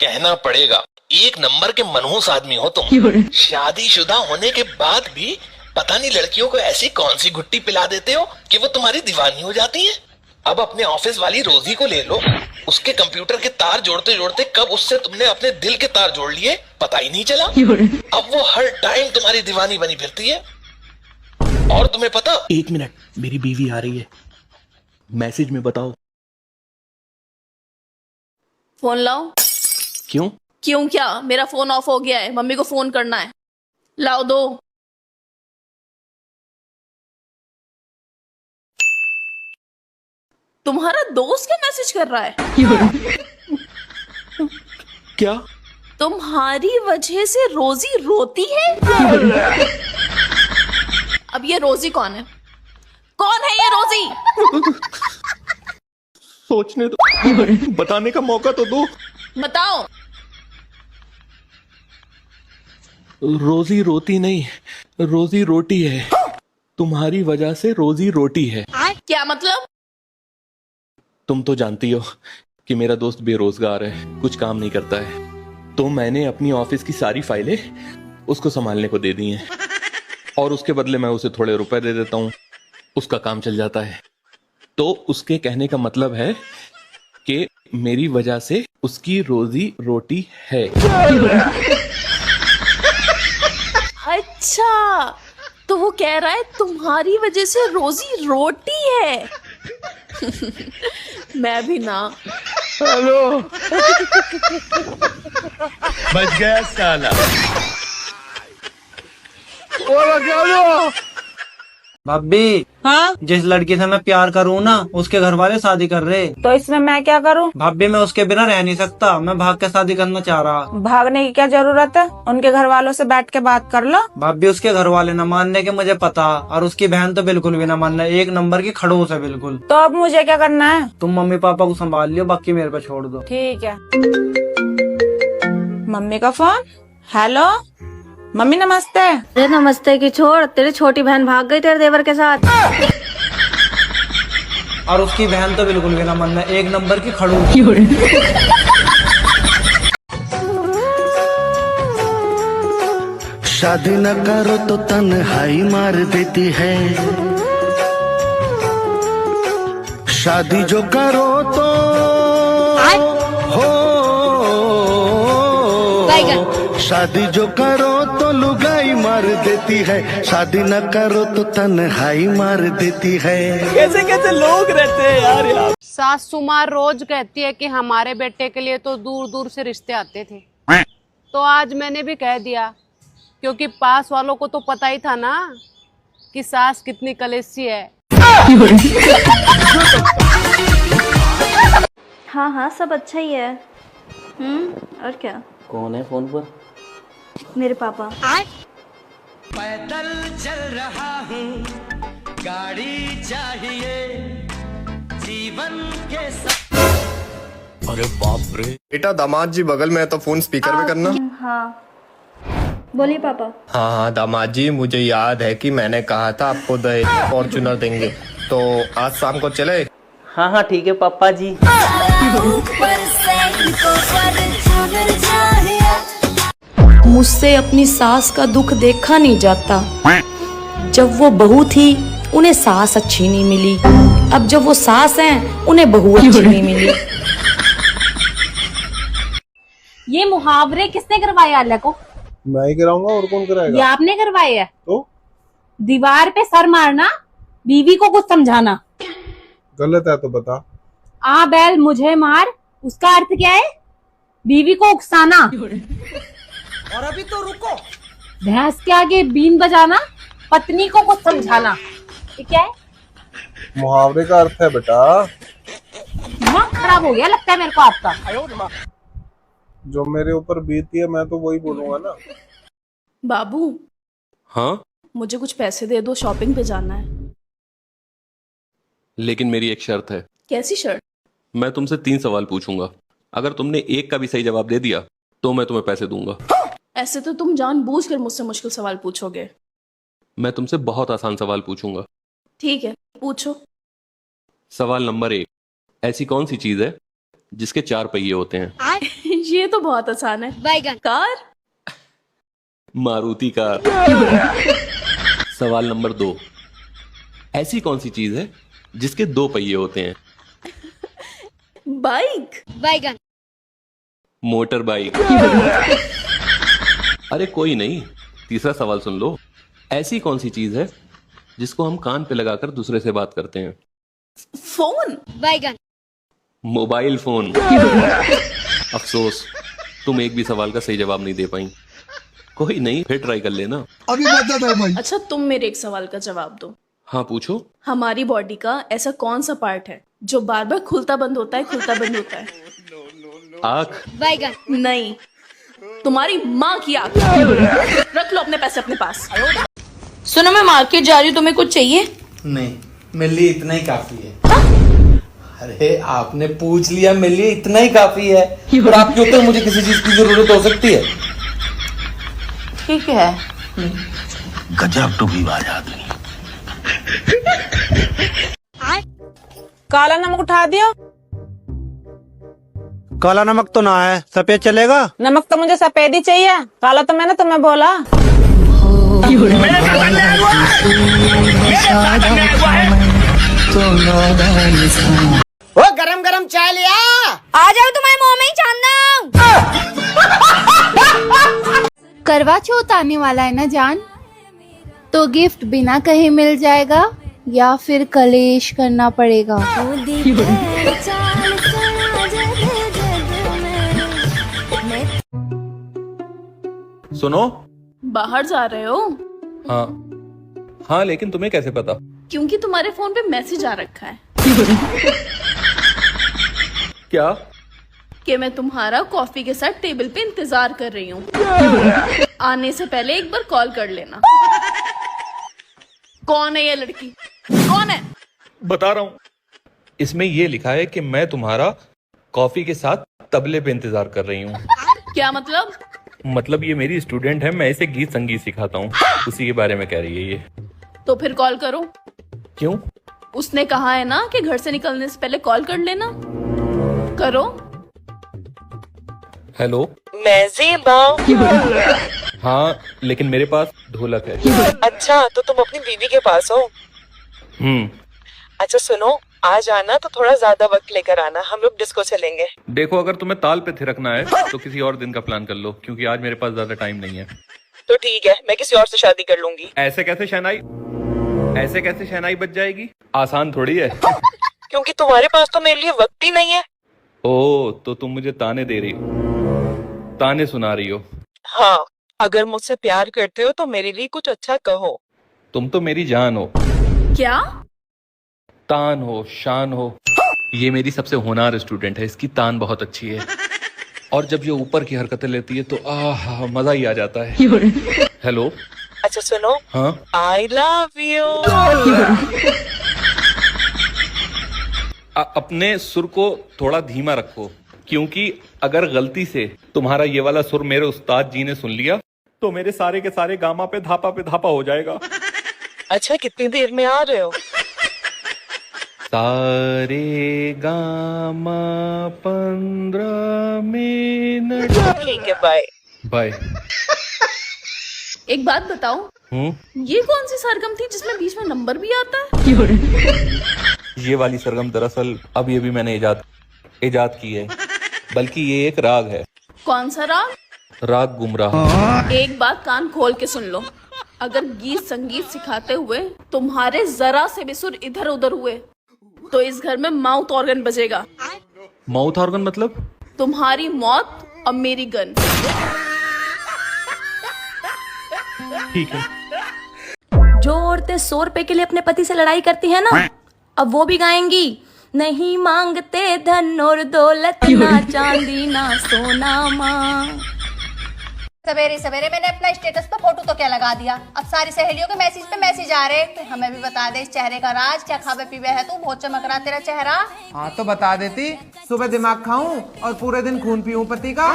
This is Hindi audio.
कहना पड़ेगा, एक नंबर के मनहूस आदमी हो तुम। शादीशुदा होने के बाद भी पता नहीं लड़कियों को ऐसी कौन सी गुट्टी पिला देते हो कि वो तुम्हारी दीवानी हो जाती है। अब अपने ऑफिस वाली रोजी को ले लो, उसके कंप्यूटर के तार जोड़ते जोड़ते कब उससे तुमने अपने दिल के तार जोड़ लिए पता ही नहीं चला। अब वो हर टाइम तुम्हारी दीवानी बनी फिरती है। और तुम्हें पता, 1 मिनट, मेरी बीवी आ रही है, मैसेज में बताओ। फोन लाओ। क्यों? क्यों क्या, मेरा फोन ऑफ हो गया है, मम्मी को फोन करना है। लाओ दो। तुम्हारा दोस्त क्या मैसेज कर रहा है? क्या? तुम्हारी वजह से रोजी रोती है? अब ये रोजी कौन है? कौन है ये रोजी? सोचने दो, बताने का मौका तो दो। बताओ। रोजी रोती नहीं, रोजी रोटी है। तुम्हारी वजह से रोजी रोटी है। क्या मतलब? तुम तो जानती हो कि मेरा दोस्त बेरोजगार है, कुछ काम नहीं करता है, तो मैंने अपनी ऑफिस की सारी फाइलें उसको संभालने को दे दी हैं और उसके बदले मैं उसे थोड़े रुपए दे देता हूं, उसका काम चल जाता है। तो उसके कहने का मतलब है कि मेरी वजह से उसकी रोजी रोटी है। अच्छा, तो वो कह रहा है तुम्हारी वजह से रोजी रोटी है। मैं भी ना। हेलो। बच गया साला। भाभी, हाँ, जिस लड़की से मैं प्यार करूँ ना, उसके घर वाले शादी कर रहे। तो इसमें मैं क्या करूँ? भाभी, मैं उसके बिना रह नहीं सकता, मैं भाग के शादी करना चाह रहा। भागने की क्या जरूरत है? उनके घर वालों से बैठ के बात कर लो। भाभी, उसके घर वाले न मानने के मुझे पता, और उसकी बहन तो बिल्कुल भी न मानना, एक नंबर की खड़ूस है बिल्कुल। तो अब मुझे क्या करना है? तुम मम्मी पापा को संभाल लियो, बाकी मेरे पे छोड़ दो। ठीक है। मम्मी का फोन। हेलो मम्मी, नमस्ते। अरे नमस्ते की छोड़, तेरी छोटी बहन भाग गई तेरे देवर के साथ। और उसकी बहन तो बिल्कुल भी न मानना, एक नंबर की खड़ूस। शादी न करो तो तन्हाई मार देती है, शादी जो करो तो हो, शादी जो करो तो लुगाई मार देती है, शादी न करो तो तन्हाई मार देती है। कैसे कैसे लोग रहते हैं यार। सासू माँ रोज कहती है कि हमारे बेटे के लिए तो दूर दूर से रिश्ते आते थे, तो आज मैंने भी कह दिया, क्योंकि पास वालों को तो पता ही था ना कि सास कितनी कलेसी है। हाँ हाँ, सब अच्छा ही है। और क्या? कौन है फोन पर? मेरे पापा। पैदल चल रहा हूँ, गाड़ी चाहिए जीवन के साथ। अरे बाप रे। बेटा, दामाद जी बगल में है तो फोन स्पीकर पे करना। हाँ बोलिए पापा। हाँ हाँ दामाद जी, मुझे याद है कि मैंने कहा था आपको फॉर्च्यूनर देंगे, तो आज शाम को चले। हाँ हाँ ठीक है पापा जी। मुझसे अपनी सास का दुख देखा नहीं जाता। जब वो बहू थी उन्हें सास अच्छी नहीं मिली, अब जब वो सास हैं उन्हें बहू अच्छी नहीं मिली। ये मुहावरे किसने करवाए अल्लाह को? मैं ही कराऊंगा, और कौन कराएगा? ये आपने करवाए है? तो दीवार पे सर मारना, बीवी को कुछ समझाना। गलत है तो बता। आ बैल मुझे मार, उसका अर्थ क्या है? बीवी को उकसाना। और अभी तो रुको। भैंस के आगे बीन बजाना, पत्नी को कुछ समझाना। ये क्या है? मुहावरे का अर्थ है बेटा। दिमाग खराब हो गया लगता है मेरे को आपका। जो मेरे ऊपर बीती है मैं तो वही बोलूंगा ना। बाबू, हाँ, मुझे कुछ पैसे दे दो, शॉपिंग पे जाना है। लेकिन मेरी एक शर्त है। कैसी शर्ट? मैं तुमसे 3 सवाल पूछूंगा, अगर तुमने एक का भी सही जवाब दे दिया तो मैं तुम्हें पैसे दूंगा। ऐसे तो तुम जानबूझकर मुझसे मुश्किल सवाल पूछोगे। मैं तुमसे बहुत आसान सवाल पूछूंगा। ठीक है, पूछो। सवाल नंबर 1, ऐसी कौन सी चीज है जिसके 4 पहिए होते हैं? ये तो बहुत आसान है। बैगन। कार। मारुति कार। सवाल नंबर 2, ऐसी कौन सी चीज है जिसके 2 पहिए होते हैं? बाइक। बैगन। Motor bike. अरे कोई नहीं, तीसरा सवाल सुन लो। ऐसी कौन सी चीज है जिसको हम कान पे लगाकर दूसरे से बात करते हैं? फोन। बैगन। Mobile phone. अफसोस, तुम एक भी सवाल का सही जवाब नहीं दे पाई। कोई नहीं, फिर ट्राई कर लेना। अभी मदद है भाई। अच्छा, तुम मेरे एक सवाल का जवाब दो। हाँ पूछो। हमारी बॉडी का ऐसा कौन सा पार्ट है जो बार बार खुलता बंद होता है, खुलता बंद होता है? आँख। बैगन। नहीं, तुम्हारी माँ की आँख। रख लो अपने पैसे अपने पास। सुनो, मैं मार्केट जा रही हूँ, तुम्हें कुछ चाहिए? नहीं, मेरे लिए इतना ही काफी है। अरे आपने पूछ लिया, मेरे लिए इतना ही काफी है। और आपके ऊपर मुझे किसी चीज की जरूरत हो सकती है? ठीक है। गजब टू भी बाज आदमी। काला नमक उठा दियो। काला नमक तो ना है, सफेद चलेगा? नमक तो मुझे सफेद ही चाहिए, काला तो मैंने तुम्हें बोला। वो गरम गरम चाय लिया। आ जाओ, तुम्हारे मुंह में ही छानना। करवा चौथ आने वाला है ना जान, तो गिफ्ट बिना कहे मिल जाएगा या फिर कलेश करना पड़ेगा? सुनो। बाहर जा रहे हो? हाँ हाँ, लेकिन तुम्हें कैसे पता? क्योंकि तुम्हारे फोन पे मैसेज आ रखा है क्या? कि मैं तुम्हारा कॉफी के साथ टेबल पे इंतजार कर रही हूँ। आने से पहले एक बार कॉल कर लेना। कौन है ये लड़की? कौन है? बता रहा हूँ, इसमें ये लिखा है कि मैं तुम्हारा कॉफी के साथ तबले पे इंतजार कर रही हूँ। क्या मतलब? मतलब ये मेरी स्टूडेंट है, मैं इसे गीत संगीत सिखाता हूँ, उसी के बारे में कह रही है ये। तो फिर कॉल करो। क्यों? उसने कहा है ना कि घर से निकलने से पहले कॉल कर लेना। करो। हेलो। मैं ज़ेबा। हाँ, लेकिन मेरे पास ढोलक है। अच्छा, तो तुम अपनी बीवी के पास हो? अच्छा सुनो, आज आना तो थोड़ा ज्यादा वक्त लेकर आना, हम लोग डिस्को चलेंगे। देखो, अगर तुम्हें ताल पे थिरकना है तो किसी और दिन का प्लान कर लो, क्योंकि आज मेरे पास ज्यादा टाइम नहीं है। तो ठीक है, मैं किसी और से शादी कर लूंगी। ऐसे कैसे शहनाई बज जाएगी? आसान थोड़ी है। क्योंकि तुम्हारे पास तो मेरे लिए वक्त ही नहीं है। ओ, तो तुम मुझे ताने दे रही हो, ताने सुना रही हो? हाँ, अगर मुझसे प्यार करते हो तो मेरे लिए कुछ अच्छा कहो। तुम तो मेरी जान हो। क्या? तान हो, शान हो। ये मेरी सबसे होनहार स्टूडेंट है, इसकी तान बहुत अच्छी है, और जब ये ऊपर की हरकतें लेती है तो मजा ही आ जाता है। हेलो। अच्छा सुनो। हाँ। I love you. अपने सुर को थोड़ा धीमा रखो, क्योंकि अगर गलती से तुम्हारा ये वाला सुर मेरे उस्ताद जी ने सुन लिया तो मेरे सारे के सारे गामा पे धापा हो जाएगा। अच्छा, कितनी देर में आ रहे हो? सारे गामा 15 मिनट। ठीक है, बाय बाय। एक बात बताओ, ये कौन सी सरगम थी जिसमें बीच में नंबर भी आता है? ये वाली सरगम दरअसल अब ये भी मैंने इजाद की है, बल्कि ये एक राग है। कौन सा राग? राग गुमराह। एक बात कान खोल के सुन लो, अगर गीत संगीत सिखाते हुए तुम्हारे जरा से भी सुर इधर उधर हुए तो इस घर में माउथ ऑर्गन बजेगा। माउथ ऑर्गन मतलब? तुम्हारी मौत और मेरी गन। ठीक है। जो औरतें 100 रुपए के लिए अपने पति से लड़ाई करती है ना, अब वो भी गाएंगी। नहीं मांगते धन और दौलत, ना चांदी ना सोना माँ। सवेरे सवेरे मैंने अपना स्टेटस पे फोटो तो क्या लगा दिया, अब सारी सहेलियों के मैसेज पे मैसेज आ रहे, तो हमें भी बता दे इस चेहरे का राज, क्या खावे पीवे है तू, बहुत चमक रहा तेरा चेहरा। हाँ तो बता देती, सुबह दिमाग खाऊं और पूरे दिन खून पीऊं पति का।